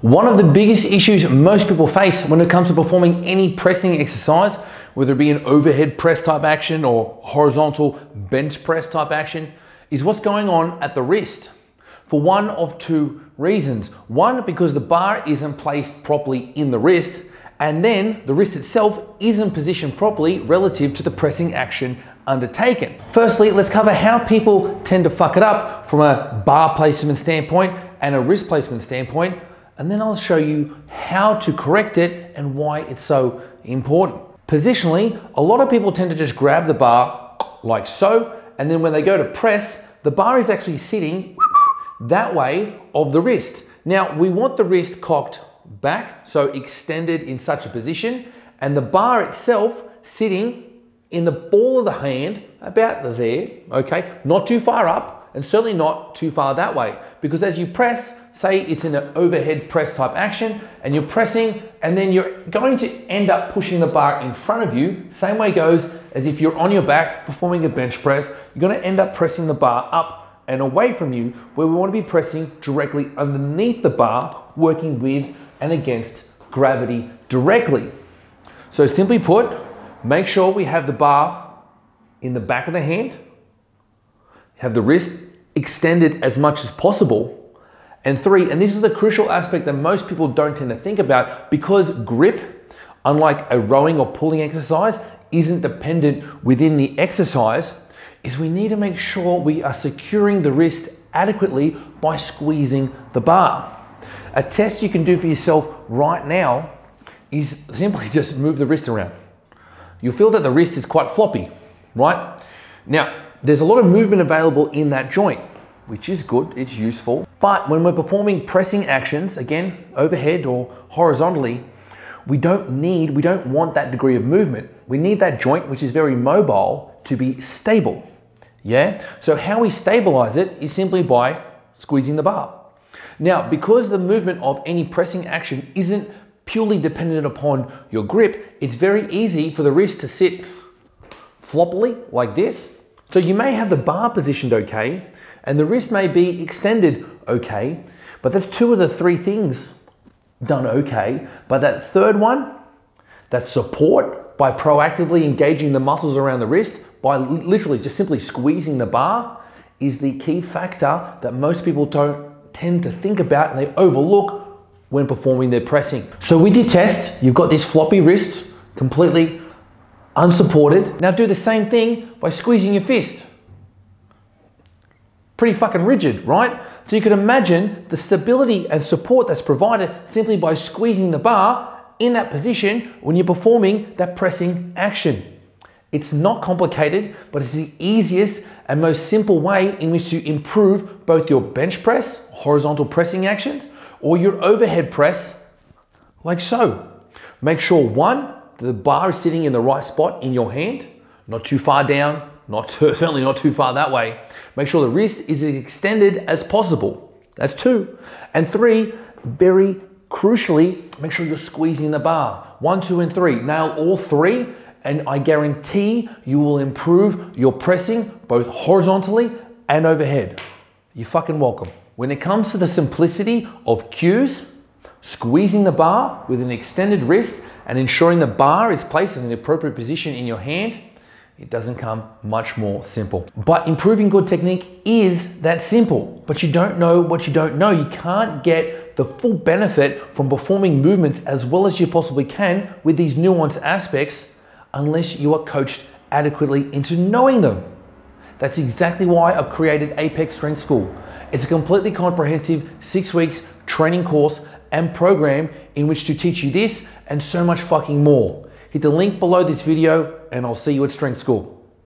One of the biggest issues most people face when it comes to performing any pressing exercise, whether it be an overhead press type action or horizontal bench press type action, is what's going on at the wrist. For one of two reasons. One, because the bar isn't placed properly in the wrist, and then the wrist itself isn't positioned properly relative to the pressing action undertaken. Firstly, let's cover how people tend to fuck it up from a bar placement standpoint and a wrist placement standpoint, and then I'll show you how to correct it and why it's so important. Positionally, a lot of people tend to just grab the bar like so, and then when they go to press, the bar is actually sitting that way of the wrist. Now, we want the wrist cocked back, so extended in such a position, and the bar itself sitting in the ball of the hand, about there, okay? Not too far up, and certainly not too far that way, because as you press, say it's in an overhead press type action, and you're pressing, and then you're going to end up pushing the bar in front of you. Same way goes as if you're on your back performing a bench press, you're gonna end up pressing the bar up and away from you, where we wanna be pressing directly underneath the bar, working with and against gravity directly. So simply put, make sure we have the bar in the back of the hand, have the wrist extended as much as possible. And three, and this is the crucial aspect that most people don't tend to think about, because grip, unlike a rowing or pulling exercise, isn't dependent within the exercise, is we need to make sure we are securing the wrist adequately by squeezing the bar. A test you can do for yourself right now is simply just move the wrist around. You'll feel that the wrist is quite floppy, right? Now, there's a lot of movement available in that joint, which is good, it's useful. But when we're performing pressing actions, again, overhead or horizontally, we don't want that degree of movement. We need that joint, which is very mobile, to be stable, yeah? So how we stabilize it is simply by squeezing the bar. Now, because the movement of any pressing action isn't purely dependent upon your grip, it's very easy for the wrist to sit floppily like this. So you may have the bar positioned okay, and the wrist may be extended okay, but that's two of the three things done okay. But that third one, that support by proactively engaging the muscles around the wrist, by literally just simply squeezing the bar, is the key factor that most people don't tend to think about and they overlook when performing their pressing. So with your test, you've got this floppy wrist, completely unsupported. Now do the same thing by squeezing your fist. Pretty fucking rigid, right? So you can imagine the stability and support that's provided simply by squeezing the bar in that position when you're performing that pressing action. It's not complicated, but it's the easiest and most simple way in which to improve both your bench press, horizontal pressing actions, or your overhead press, like so. Make sure, one, the bar is sitting in the right spot in your hand, not too far down, certainly not too far that way. Make sure the wrist is as extended as possible. That's two. And three, very crucially, make sure you're squeezing the bar. 1, 2, and 3. Nail all three, and I guarantee you will improve your pressing both horizontally and overhead. You're fucking welcome. When it comes to the simplicity of cues, squeezing the bar with an extended wrist and ensuring the bar is placed in the appropriate position in your hand, it doesn't come much more simple. But improving good technique is that simple, but you don't know what you don't know. You can't get the full benefit from performing movements as well as you possibly can with these nuanced aspects unless you are coached adequately into knowing them. That's exactly why I've created Apex Strength School. It's a completely comprehensive 6 weeks training course and program in which to teach you this and so much fucking more. Hit the link below this video and I'll see you at Strength School.